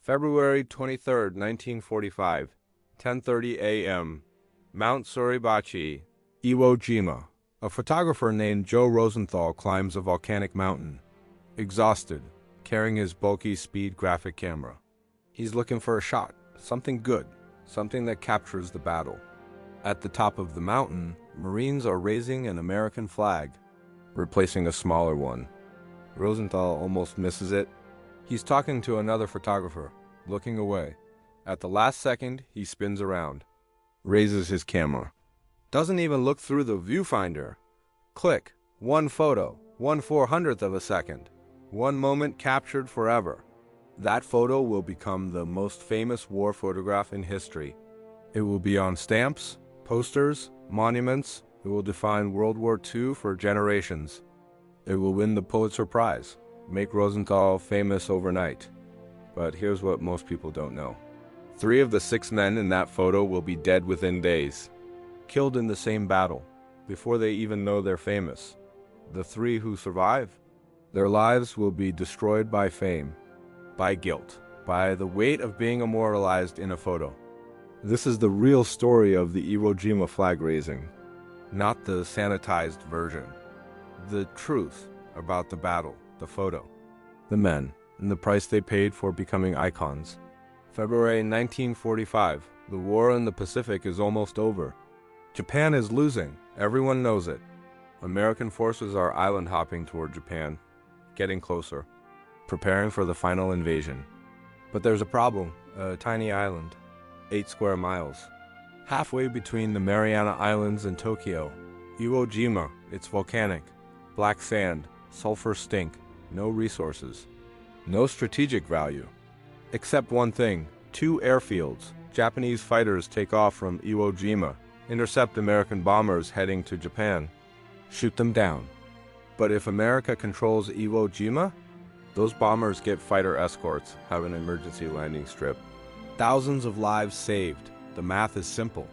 February 23rd, 1945, 10:30 a.m. Mount Suribachi, Iwo Jima. A photographer named Joe Rosenthal climbs a volcanic mountain, exhausted, carrying his bulky speed graphic camera. He's looking for a shot, something good, something that captures the battle. At the top of the mountain, Marines are raising an American flag, replacing a smaller one. Rosenthal almost misses it. He's talking to another photographer, looking away. At the last second, he spins around, raises his camera. Doesn't even look through the viewfinder. Click. One photo, 1/400th of a second. One moment captured forever. That photo will become the most famous war photograph in history. It will be on stamps, posters, monuments. It will define World War II for generations. It will win the Pulitzer Prize, make Rosenthal famous overnight. But here's what most people don't know. 3 of the 6 men in that photo will be dead within days, killed in the same battle, before they even know they're famous. The 3 who survive, their lives will be destroyed by fame, by guilt, by the weight of being immortalized in a photo. This is the real story of the Iwo Jima flag raising, not the sanitized version. The truth about the battle, the photo, the men, and the price they paid for becoming icons. February 1945, the war in the Pacific is almost over. Japan is losing, everyone knows it. American forces are island hopping toward Japan, getting closer, preparing for the final invasion. But there's a problem, a tiny island, 8 square miles, halfway between the Mariana Islands and Tokyo. Iwo Jima, it's volcanic, black sand, sulfur stink, no resources, no strategic value. Except one thing, 2 airfields. Japanese fighters take off from Iwo Jima, intercept American bombers heading to Japan, shoot them down. But if America controls Iwo Jima, those bombers get fighter escorts, have an emergency landing strip. Thousands of lives saved. The math is simple.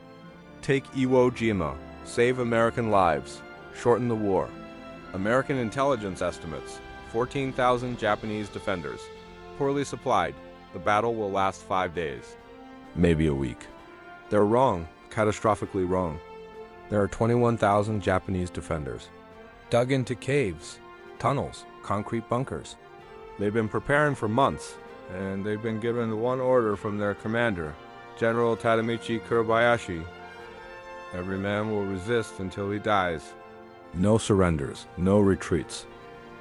Take Iwo Jima, save American lives, shorten the war. American intelligence estimates, 14,000 Japanese defenders. Poorly supplied, the battle will last 5 days. Maybe a week. They're wrong, catastrophically wrong. There are 21,000 Japanese defenders, dug into caves, tunnels, concrete bunkers. They've been preparing for months, and they've been given one order from their commander, General Tadamichi Kurabayashi. Every man will resist until he dies. No surrenders, no retreats.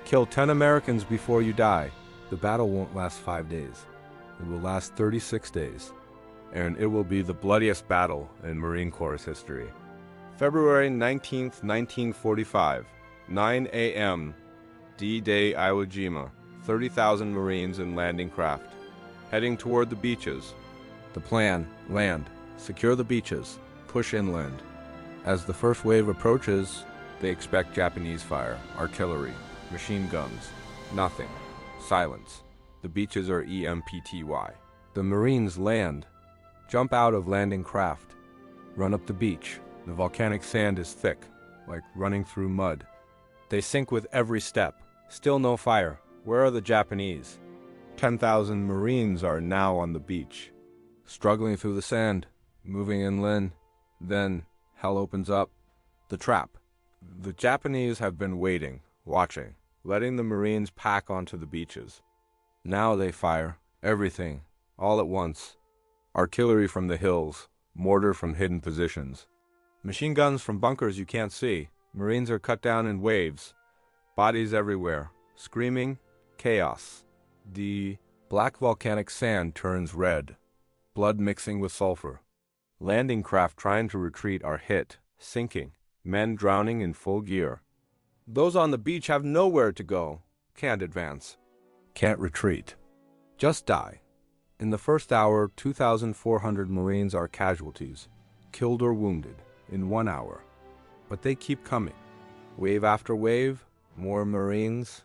Kill 10 Americans before you die. The battle won't last 5 days. It will last 36 days. And it will be the bloodiest battle in Marine Corps history. February 19th, 1945, 9 a.m. D-Day, Iwo Jima. 30,000 Marines in landing craft, heading toward the beaches. The plan, land, secure the beaches, push inland. As the first wave approaches, they expect Japanese fire, artillery, machine guns. Nothing. Silence. The beaches are EMPTY. The Marines land, jump out of landing craft, run up the beach. The volcanic sand is thick, like running through mud. They sink with every step. Still no fire. Where are the Japanese? 10,000 Marines are now on the beach, struggling through the sand, moving inland. Then hell opens up. The trap. The Japanese have been waiting, watching, letting the Marines pack onto the beaches. Now they fire, everything, all at once. Artillery from the hills, mortar from hidden positions. Machine guns from bunkers you can't see. Marines are cut down in waves. Bodies everywhere, screaming, chaos. The black volcanic sand turns red, blood mixing with sulfur. Landing craft trying to retreat are hit, sinking, men drowning in full gear. Those on the beach have nowhere to go, can't advance, can't retreat, just die. In the first hour, 2,400 Marines are casualties, killed or wounded, in 1 hour. But they keep coming. Wave after wave, more Marines,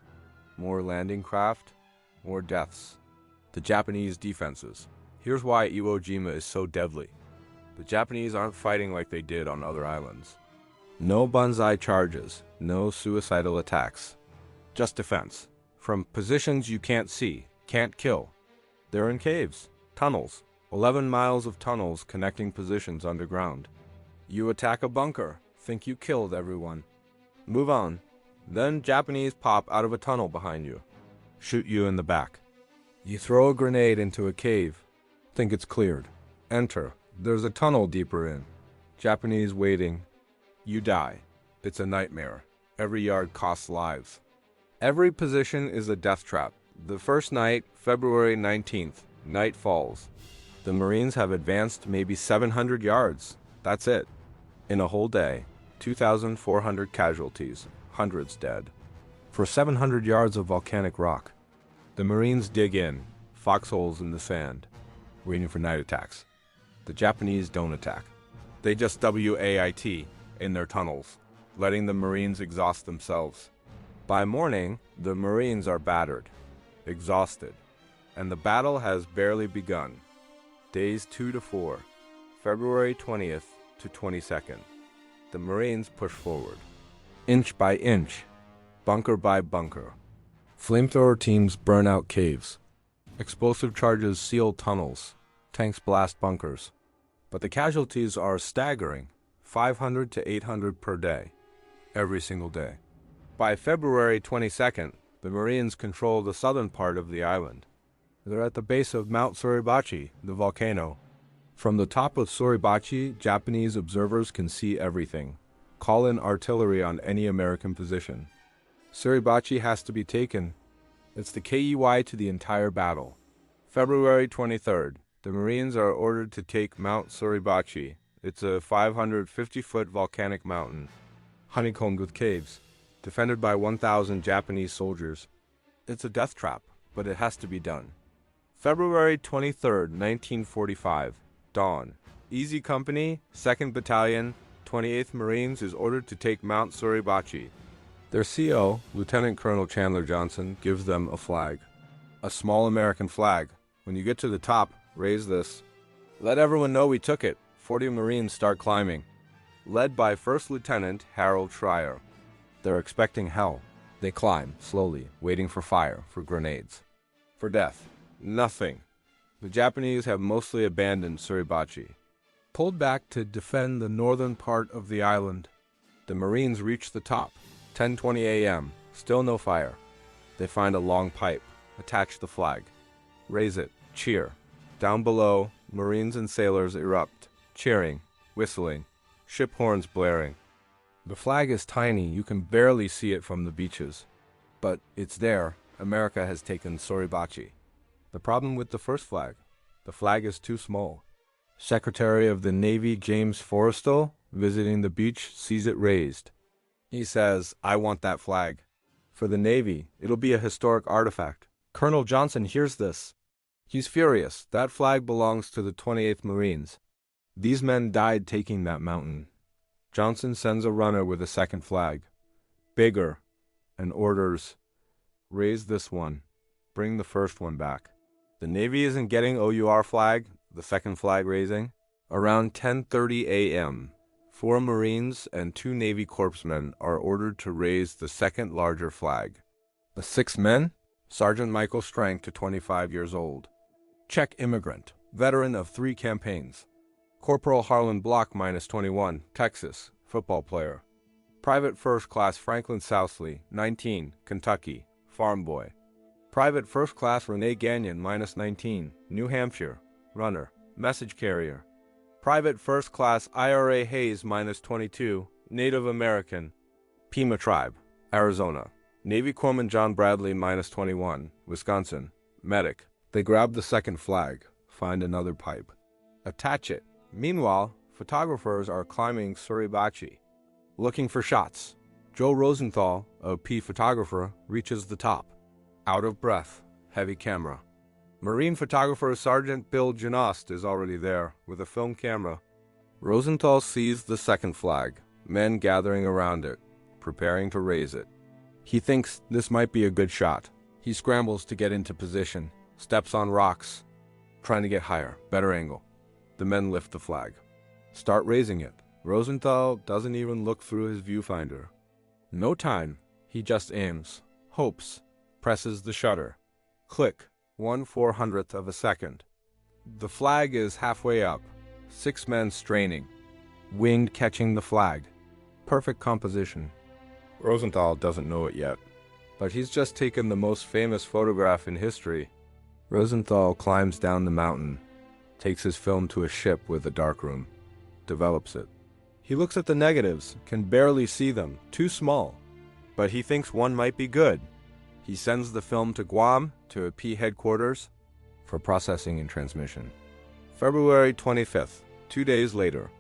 more landing craft, more deaths. The Japanese defenses. Here's why Iwo Jima is so deadly. The Japanese aren't fighting like they did on other islands. No banzai charges, no suicidal attacks. Just defense. From positions you can't see, can't kill. They're in caves, tunnels, 11 miles of tunnels connecting positions underground. You attack a bunker, think you killed everyone. Move on. Then Japanese pop out of a tunnel behind you. Shoot you in the back. You throw a grenade into a cave. Think it's cleared. Enter. There's a tunnel deeper in. Japanese waiting. You die. It's a nightmare. Every yard costs lives. Every position is a death trap. The first night, February 19th, night falls. The Marines have advanced maybe 700 yards. That's it. In a whole day, 2,400 casualties, hundreds dead. For 700 yards of volcanic rock. The Marines dig in, foxholes in the sand, waiting for night attacks. The Japanese don't attack. They just wait in their tunnels, letting the Marines exhaust themselves. By morning, the Marines are battered, exhausted, and the battle has barely begun. Days 2 to 4, February 20th to 22nd. The Marines push forward, inch by inch, bunker by bunker. Flamethrower teams burn out caves. Explosive charges seal tunnels. Tanks blast bunkers. But the casualties are staggering, 500 to 800 per day, every single day. By February 22nd, the Marines control the southern part of the island. They're at the base of Mount Suribachi, the volcano. From the top of Suribachi, Japanese observers can see everything. Call in artillery on any American position. Suribachi has to be taken. It's the KEY to the entire battle. February 23rd, the Marines are ordered to take Mount Suribachi. It's a 550-foot volcanic mountain, honeycombed with caves, defended by 1,000 Japanese soldiers. It's a death trap, but it has to be done. February 23rd, 1945, dawn. Easy Company, 2nd Battalion, 28th Marines is ordered to take Mount Suribachi. Their CO, Lieutenant Colonel Chandler Johnson, gives them a flag. A small American flag. When you get to the top, raise this. Let everyone know we took it. 40 Marines start climbing. Led by First Lieutenant Harold Schreier. They're expecting hell. They climb, slowly, waiting for fire, for grenades. For death. Nothing. The Japanese have mostly abandoned Suribachi. Pulled back to defend the northern part of the island. The Marines reach the top. 10:20 a.m. Still no fire. They find a long pipe. Attach the flag. Raise it. Cheer. Down below, Marines and sailors erupt, cheering, whistling, ship horns blaring. The flag is tiny. You can barely see it from the beaches. But it's there. America has taken Suribachi. The problem with the first flag. The flag is too small. Secretary of the Navy James Forrestal, visiting the beach, sees it raised. He says, I want that flag. For the Navy, it'll be a historic artifact. Colonel Johnson hears this. He's furious. That flag belongs to the 28th Marines. These men died taking that mountain. Johnson sends a runner with a second flag. Bigger. And orders, raise this one. Bring the first one back. The Navy isn't getting OUR flag, the second flag raising. Around 10:30 a.m., 4 Marines and 2 Navy corpsmen are ordered to raise the second larger flag. The 6 men? Sergeant Michael Strank to 25 years old. Czech immigrant, veteran of 3 campaigns. Corporal Harlan Block, -21, Texas, football player. Private First Class Franklin Sousley, 19, Kentucky, farm boy. Private First Class Renee Gagnon, -19, New Hampshire, runner, message carrier. Private First Class IRA Hayes, -22, Native American, Pima Tribe, Arizona. Navy Corpsman John Bradley, -21, Wisconsin, medic. They grab the second flag, find another pipe. Attach it. Meanwhile, photographers are climbing Suribachi, looking for shots. Joe Rosenthal, a P photographer, reaches the top. Out of breath, heavy camera. Marine photographer Sergeant Bill Janost is already there, with a film camera. Rosenthal sees the second flag, men gathering around it, preparing to raise it. He thinks this might be a good shot. He scrambles to get into position, steps on rocks, trying to get higher, better angle. The men lift the flag. Start raising it. Rosenthal doesn't even look through his viewfinder. No time. He just aims, hopes, presses the shutter. Click. 1/400th of a second. The flag is halfway up, 6 men straining, winged catching the flag. Perfect composition. Rosenthal doesn't know it yet, but he's just taken the most famous photograph in history. Rosenthal climbs down the mountain, takes his film to a ship with a darkroom, develops it. He looks at the negatives, can barely see them, too small, but he thinks one might be good. He sends the film to Guam, to a P headquarters, for processing and transmission. February 25th, 2 days later.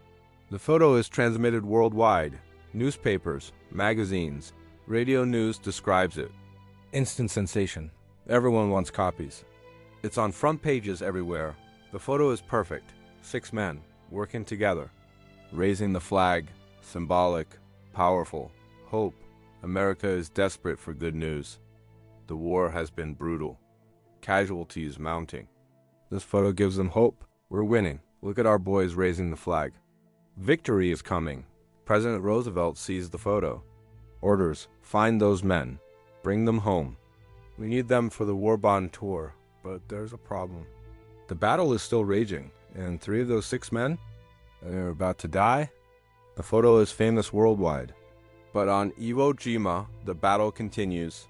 The photo is transmitted worldwide. Newspapers, magazines, radio news describes it. Instant sensation. Everyone wants copies. It's on front pages everywhere. The photo is perfect. 6 men, working together. Raising the flag, symbolic, powerful, hope. America is desperate for good news. The war has been brutal. Casualties mounting. This photo gives them hope. We're winning. Look at our boys raising the flag. Victory is coming. President Roosevelt sees the photo. Orders, find those men. Bring them home. We need them for the war bond tour, but there's a problem. The battle is still raging, and 3 of those 6 men, they're about to die. The photo is famous worldwide. But on Iwo Jima, the battle continues.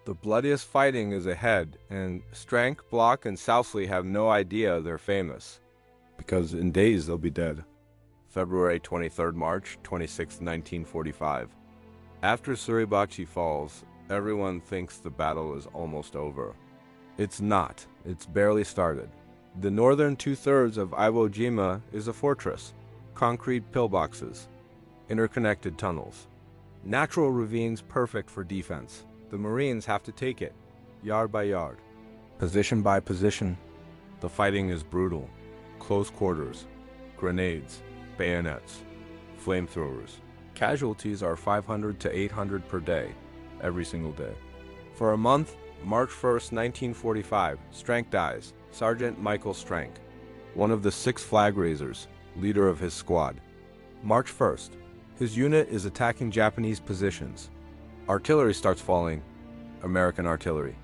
The bloodiest fighting is ahead, and Strank, Block, and Southsea have no idea they're famous, because in days they'll be dead. February 23rd, March 26, 1945. After Suribachi falls, everyone thinks the battle is almost over. It's not. It's barely started. The northern 2/3 of Iwo Jima is a fortress, concrete pillboxes, interconnected tunnels, natural ravines perfect for defense. The Marines have to take it, yard by yard, position by position. The fighting is brutal. Close quarters, grenades, bayonets, flamethrowers. Casualties are 500 to 800 per day, every single day. For a month, March 1st, 1945, Strank dies. Sergeant Michael Strank, one of the 6 flag raisers, leader of his squad. March 1st, his unit is attacking Japanese positions. Artillery starts falling. American artillery.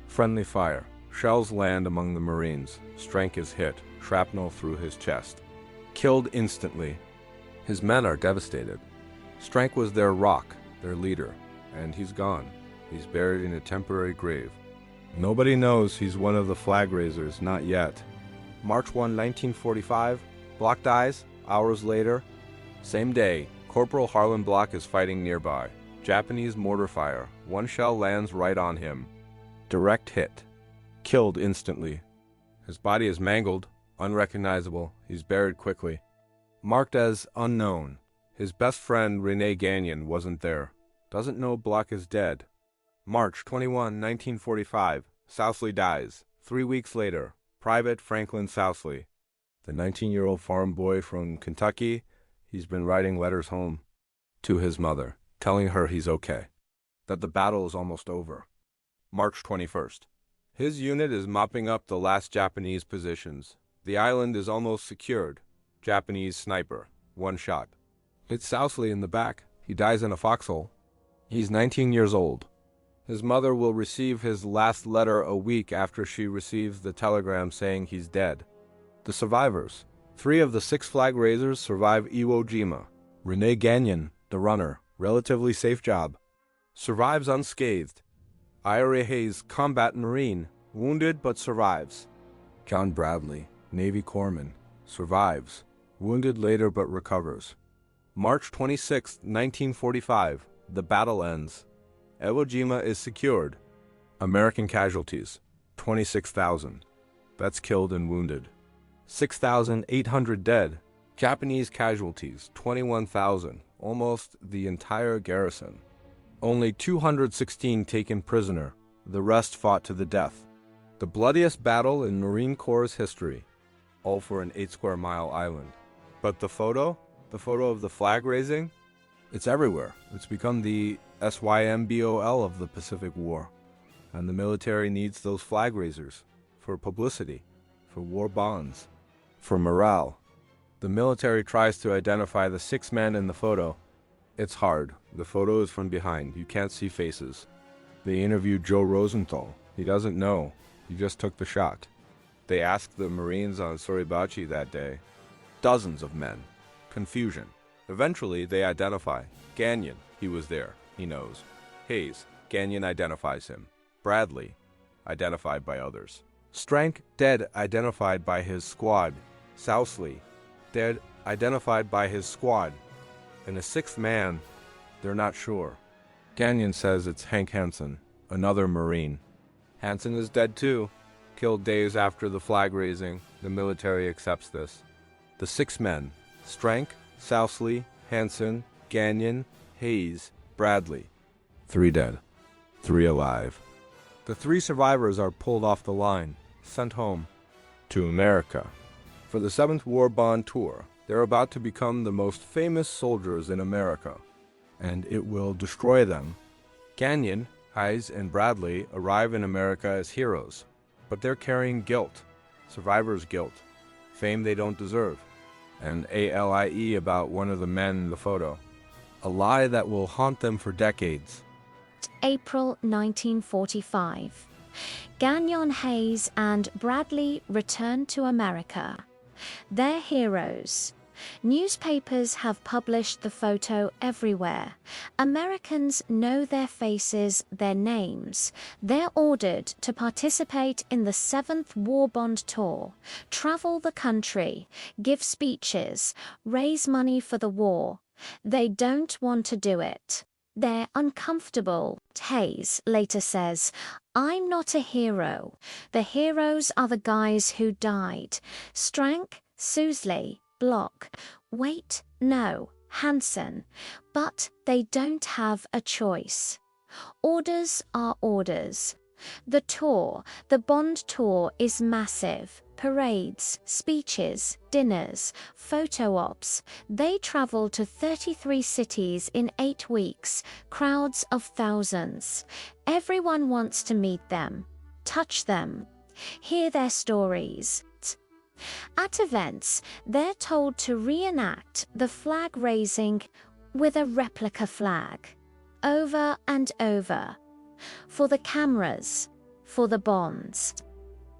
Friendly fire. Shells land among the Marines. Strank is hit. Shrapnel through his chest. Killed instantly. His men are devastated. Strank was their rock, their leader, and he's gone. He's buried in a temporary grave. Nobody knows he's one of the flag raisers, not yet. March 1, 1945, Block dies. Hours later, same day, Corporal Harlan Block is fighting nearby. Japanese mortar fire. 1 shell lands right on him. Direct hit. Killed instantly. His body is mangled, unrecognizable. He's buried quickly. Marked as unknown. His best friend, Rene Gagnon, wasn't there. Doesn't know Block is dead. March 21, 1945. Southsea dies. 3 weeks later, Private Franklin Southsea. The 19-year-old farm boy from Kentucky, he's been writing letters home to his mother, telling her he's okay, that the battle is almost over. March 21st. His unit is mopping up the last Japanese positions. The island is almost secured. Japanese sniper. 1 shot. It's Southsea in the back. He dies in a foxhole. He's 19 years old. His mother will receive his last letter a week after she receives the telegram saying he's dead. The survivors. 3 of the 6 flag raisers survive Iwo Jima. Rene Gagnon, the runner, relatively safe job, survives unscathed. Ira Hayes, combat Marine, wounded but survives. John Bradley, Navy corpsman, survives, wounded later but recovers. March 26, 1945, the battle ends. Iwo Jima is secured. American casualties, 26,000. That's killed and wounded. 6,800 dead. Japanese casualties, 21,000, almost the entire garrison. Only 216 taken prisoner. The rest fought to the death. The bloodiest battle in Marine Corps' history, all for an 8-square-mile island. But the photo of the flag raising, it's everywhere. It's become the SYMBOL of the Pacific War. And the military needs those flag raisers for publicity, for war bonds, for morale. The military tries to identify the 6 men in the photo. It's hard. The photo is from behind. You can't see faces. They interviewed Joe Rosenthal. He doesn't know. You just took the shot. They asked the Marines on Suribachi that day. Dozens of men. Confusion. Eventually, they identify. Gagnon, he was there. He knows. Hayes, Gagnon identifies him. Bradley, identified by others. Strank, dead, identified by his squad. Sousley, dead, identified by his squad. And a sixth man, they're not sure. Gagnon says it's Hank Hansen, another Marine. Hansen is dead too, killed days after the flag raising. The military accepts this. The six men, Strank, Sousley, Hansen, Gagnon, Hayes, Bradley. 3 dead, 3 alive. The 3 survivors are pulled off the line, sent home to America. For the 7th War Bond Tour, they're about to become the most famous soldiers in America, and it will destroy them. Gagnon, Hayes, and Bradley arrive in America as heroes, but they're carrying guilt, survivor's guilt, fame they don't deserve, and ALIE about one of the men in the photo. A lie that will haunt them for decades. April 1945. Gagnon, Hayes, and Bradley return to America. They're heroes. Newspapers have published the photo everywhere. Americans know their faces, their names. They're ordered to participate in the 7th War Bond Tour, travel the country, give speeches, raise money for the war. They don't want to do it. They're uncomfortable. Hayes later says, "I'm not a hero. The heroes are the guys who died. Strank, Sousley, Block. Wait, no, Hansen. But they don't have a choice. Orders are orders." The tour, the Bond Tour, is massive. Parades, speeches, dinners, photo ops. They travel to 33 cities in 8 weeks, crowds of thousands. Everyone wants to meet them, touch them, hear their stories. At events, they're told to reenact the flag raising with a replica flag, over and over. For the cameras, for the bonds.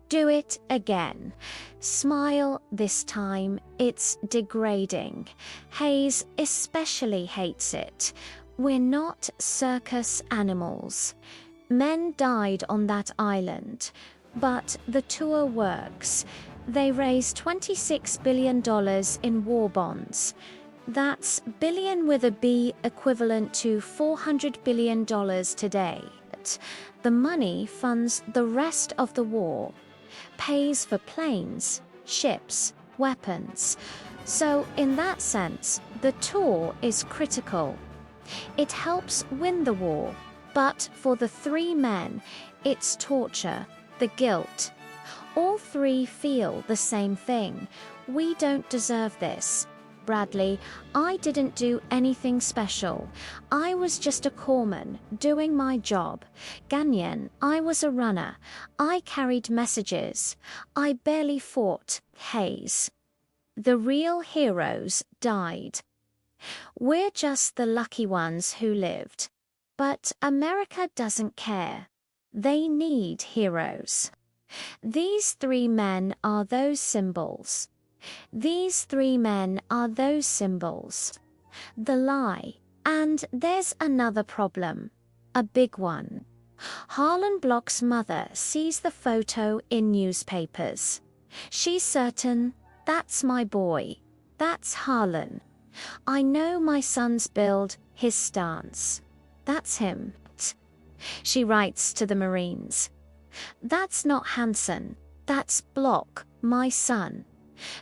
Do it again. Smile this time. It's degrading. Hayes especially hates it. We're not circus animals. Men died on that island, but the tour works. They raise $26 billion in war bonds. That's billion with a B, equivalent to $400 billion today. The money funds the rest of the war, pays for planes, ships, weapons. So in that sense, the tour is critical. It helps win the war, but for the 3 men, it's torture, the guilt. All 3 feel the same thing. We don't deserve this. Bradley, I didn't do anything special. I was just a corpsman doing my job. Gagnon, I was a runner. I carried messages. I barely fought. Hayes. The real heroes died. We're just the lucky ones who lived. But America doesn't care. They need heroes. These 3 men are those symbols. These 3 men are those symbols. The lie. And there's another problem. A big one. Harlan Block's mother sees the photo in newspapers. She's certain, that's my boy. That's Harlan. I know my son's build, his stance. That's him. She writes to the Marines. That's not Hansen. That's Block, my son.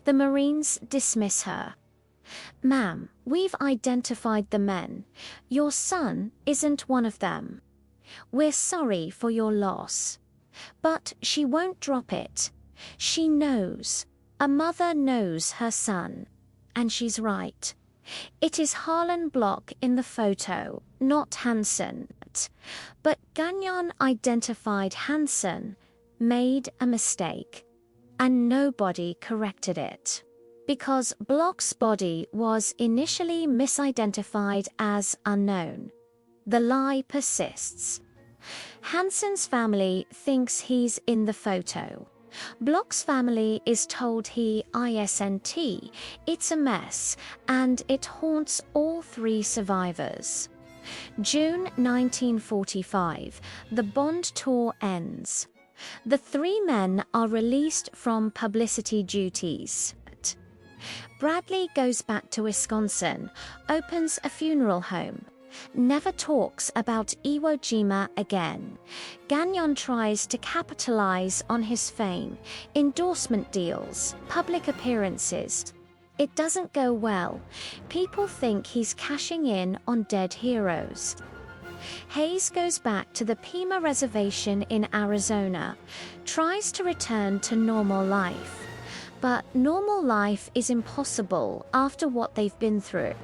The Marines dismiss her. Ma'am, we've identified the men. Your son isn't one of them. We're sorry for your loss. But she won't drop it. She knows. A mother knows her son. And she's right. It is Harlan Block in the photo, not Hansen. But Gagnon identified Hansen, made a mistake. And nobody corrected it. Because Block's body was initially misidentified as unknown. The lie persists. Hansen's family thinks he's in the photo. Bloch's family is told he isn't. It's a mess, and it haunts all three survivors. June 1945, the Bond tour ends. The three men are released from publicity duties. Bradley goes back to Wisconsin, opens a funeral home, never talks about Iwo Jima again. Gagnon tries to capitalize on his fame, endorsement deals, public appearances. It doesn't go well. People think he's cashing in on dead heroes. Hayes goes back to the Pima Reservation in Arizona, tries to return to normal life. But normal life is impossible after what they've been through.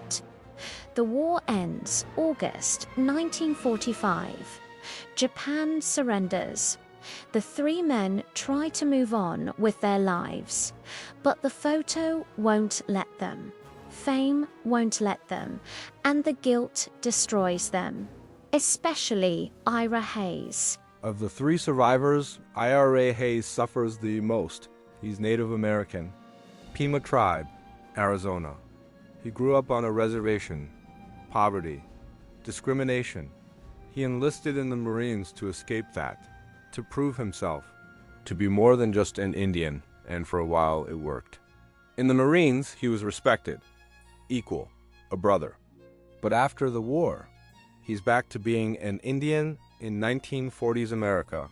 The war ends, August 1945. Japan surrenders. The three men try to move on with their lives, but the photo won't let them. Fame won't let them, and the guilt destroys them, especially Ira Hayes. Of the three survivors, Ira Hayes suffers the most. He's Native American. Pima tribe, Arizona. He grew up on a reservation. Poverty. Discrimination. He enlisted in the Marines to escape that. To prove himself. To be more than just an Indian, and for a while it worked. In the Marines, he was respected. Equal. A brother. But after the war, he's back to being an Indian in 1940s America,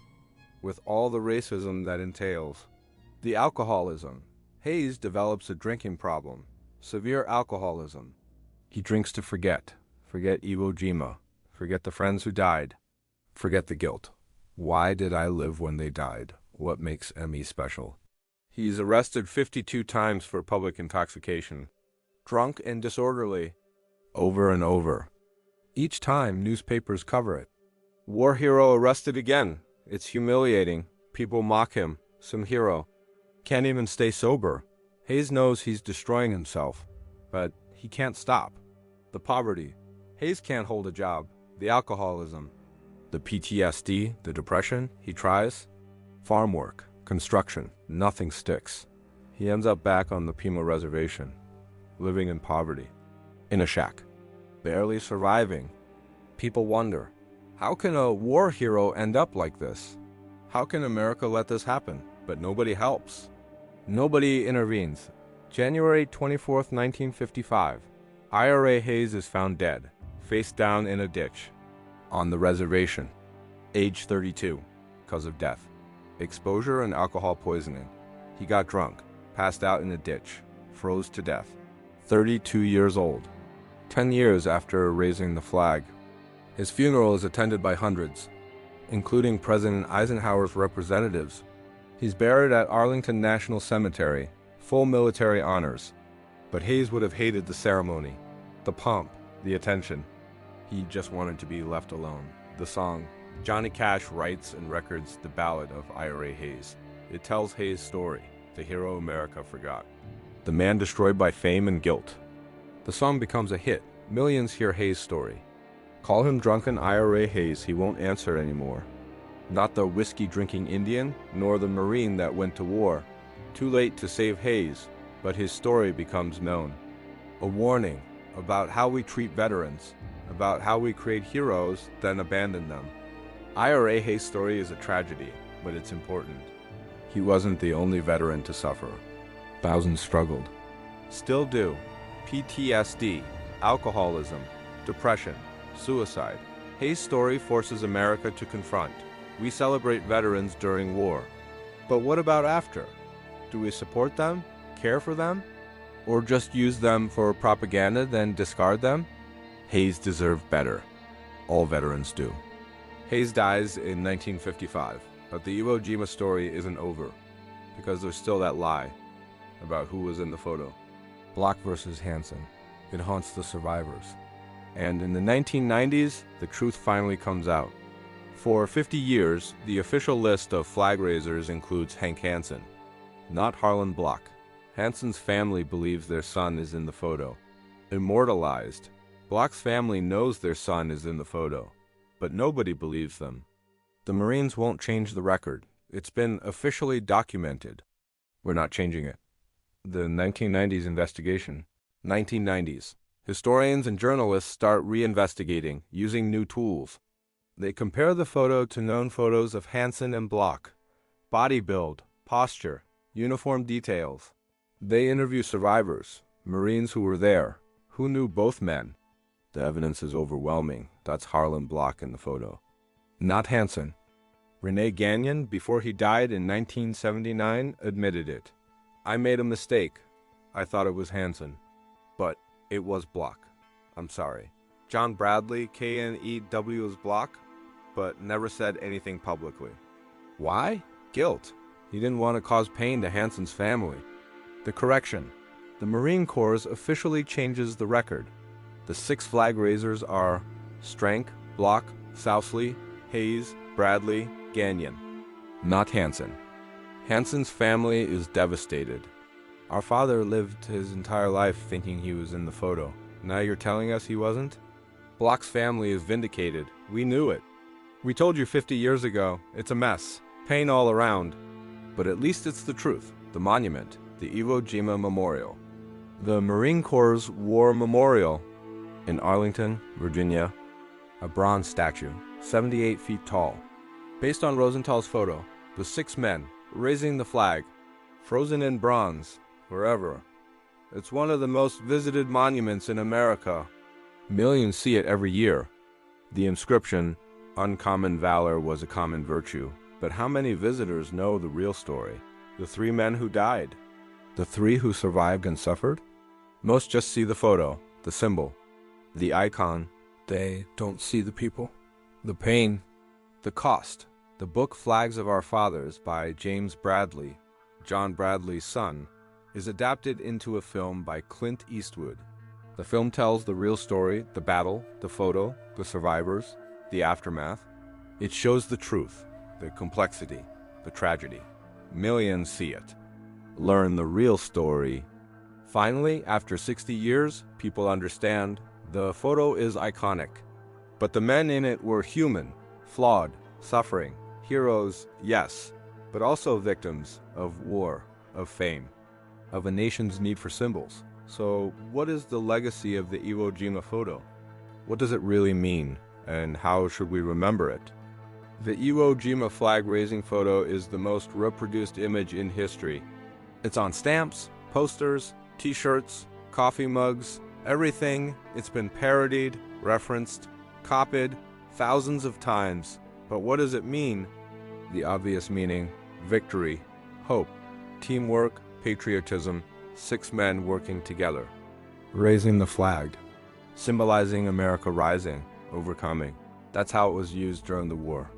with all the racism that entails. The alcoholism. Hayes develops a drinking problem. Severe alcoholism. He drinks to forget. Forget Iwo Jima. Forget the friends who died. Forget the guilt. Why did I live when they died? What makes me special? He's arrested 52 times for public intoxication. Drunk and disorderly. Over and over. Each time, newspapers cover it. War hero arrested again. It's humiliating. People mock him. Some hero. Can't even stay sober. Hayes knows he's destroying himself, but he can't stop. The poverty. Hayes can't hold a job. The alcoholism. The PTSD, the depression, he tries. Farm work, construction, nothing sticks. He ends up back on the Pima Reservation, living in poverty, in a shack, barely surviving. People wonder, how can a war hero end up like this? How can America let this happen? But nobody helps. Nobody intervenes. January 24th, 1955. Ira Hayes is found dead, face down in a ditch, on the reservation, age 32, because of death. Exposure and alcohol poisoning. He got drunk, passed out in a ditch, froze to death. 32 years old. 10 years after raising the flag. His funeral is attended by hundreds, including President Eisenhower's representatives. He's buried at Arlington National Cemetery, full military honors. But Hayes would have hated the ceremony, the pomp, the attention. He just wanted to be left alone. The song, Johnny Cash writes and records the ballad of Ira Hayes. It tells Hayes' story, the hero America forgot. The man destroyed by fame and guilt. The song becomes a hit. Millions hear Hayes' story. Call him drunken Ira Hayes, he won't answer anymore. Not the whiskey-drinking Indian, nor the Marine that went to war. Too late to save Hayes, but his story becomes known. A warning about how we treat veterans, about how we create heroes, then abandon them. Ira Hayes' story is a tragedy, but it's important. He wasn't the only veteran to suffer. Thousands struggled. Still do. PTSD, alcoholism, depression, suicide. Hayes' story forces America to confront. We celebrate veterans during war. But what about after? Do we support them? Care for them? Or just use them for propaganda, then discard them? Hayes deserved better. All veterans do. Hayes dies in 1955, but the Iwo Jima story isn't over, because there's still that lie about who was in the photo. Bloch versus Hansen. It haunts the survivors. And in the 1990s, the truth finally comes out. For 50 years, the official list of flag raisers includes Hank Hansen, not Harlan Bloch. Hansen's family believes their son is in the photo. Immortalized. Bloch's family knows their son is in the photo, but nobody believes them. The Marines won't change the record. It's been officially documented. We're not changing it. The 1990s investigation. 1990s. Historians and journalists start reinvestigating, using new tools. They compare the photo to known photos of Hansen and Bloch. Body build, posture, uniform details. They interview survivors, Marines who were there, who knew both men. The evidence is overwhelming. That's Harlan Bloch in the photo. Not Hansen. Rene Gagnon, before he died in 1979, admitted it. I made a mistake. I thought it was Hansen. But it was Bloch. I'm sorry. John Bradley, KNEW is Bloch, but never said anything publicly. Why? Guilt. He didn't want to cause pain to Hansen's family. The correction. The Marine Corps officially changes the record. The 6 flag raisers are Strank, Bloch, Sousley, Hayes, Bradley, Gagnon. Not Hansen. Hansen's family is devastated. Our father lived his entire life thinking he was in the photo. Now you're telling us he wasn't? Bloch's family is vindicated. We knew it. We told you 50 years ago. It's a mess. Pain all around. But at least it's the truth. The monument. The Iwo Jima Memorial. The Marine Corps War Memorial in Arlington, Virginia. A bronze statue, 78 feet tall. Based on Rosenthal's photo, the 6 men raising the flag, frozen in bronze, forever. It's one of the most visited monuments in America. Millions see it every year. The inscription, "Uncommon valor was a common virtue." But how many visitors know the real story? The 3 men who died? The 3 who survived and suffered? Most just see the photo, the symbol, the icon. They don't see the people, the pain, the cost. The book Flags of Our Fathers by James Bradley, John Bradley's son, is adapted into a film by Clint Eastwood. The film tells the real story, the battle, the photo, the survivors, the aftermath. It shows the truth, the complexity, the tragedy. Millions see it. Learn the real story. Finally, after 60 years, people understand the photo is iconic. But the men in it were human, flawed, suffering. Heroes, yes, but also victims of war, of fame, of a nation's need for symbols. So what is the legacy of the Iwo Jima photo? What does it really mean, and how should we remember it? The Iwo Jima flag-raising photo is the most reproduced image in history. It's on stamps, posters, t-shirts, coffee mugs, everything. It's been parodied, referenced, copied thousands of times. But what does it mean? The obvious meaning: victory, hope, teamwork, patriotism, 6 men working together. Raising the flag, symbolizing America rising, overcoming. That's how it was used during the war.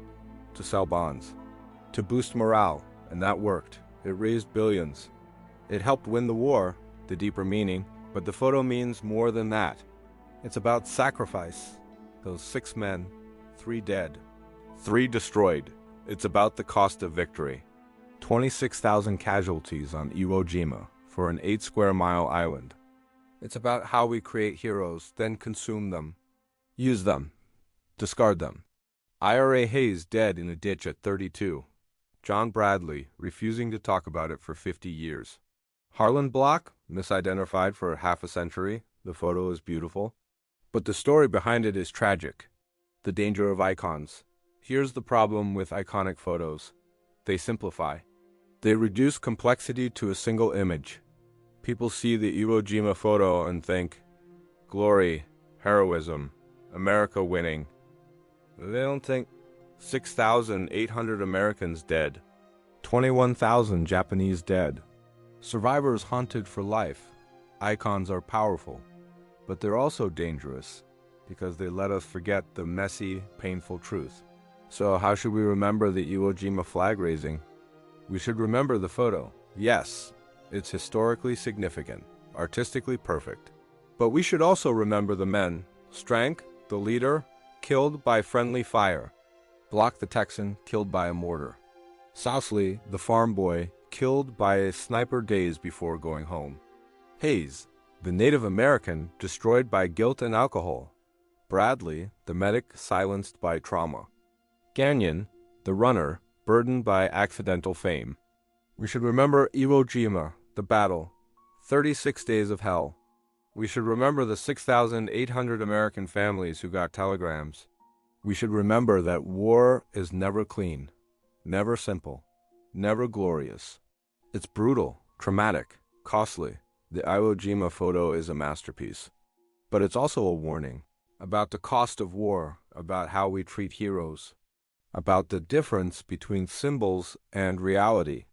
To sell bonds, to boost morale, and that worked. It raised billions. It helped win the war, the deeper meaning, but the photo means more than that. It's about sacrifice. Those 6 men, 3 dead, 3 destroyed. It's about the cost of victory. 26,000 casualties on Iwo Jima for an 8-square-mile island. It's about how we create heroes, then consume them, use them, discard them. Ira Hayes dead in a ditch at 32. John Bradley refusing to talk about it for 50 years. Harlan Bloch misidentified for half a century. The photo is beautiful, but the story behind it is tragic. The danger of icons. Here's the problem with iconic photos. They simplify. They reduce complexity to a single image. People see the Iwo Jima photo and think, glory, heroism, America winning. They don't think 6,800 Americans dead, 21,000 Japanese dead, survivors haunted for life. Icons are powerful, but they're also dangerous because they let us forget the messy, painful truth. So how should we remember the Iwo Jima flag raising? We should remember the photo. Yes, it's historically significant, artistically perfect. But we should also remember the men. Strank, the leader, killed by friendly fire. Bloch the Texan, killed by a mortar. Sousley, the farm boy, killed by a sniper days before going home. Hayes, the Native American, destroyed by guilt and alcohol. Bradley, the medic, silenced by trauma. Gagnon, the runner, burdened by accidental fame. We should remember Iwo Jima, the battle, 36 days of hell. We should remember the 6,800 American families who got telegrams. We should remember that war is never clean, never simple, never glorious. It's brutal, traumatic, costly. The Iwo Jima photo is a masterpiece. But it's also a warning about the cost of war, about how we treat heroes, about the difference between symbols and reality.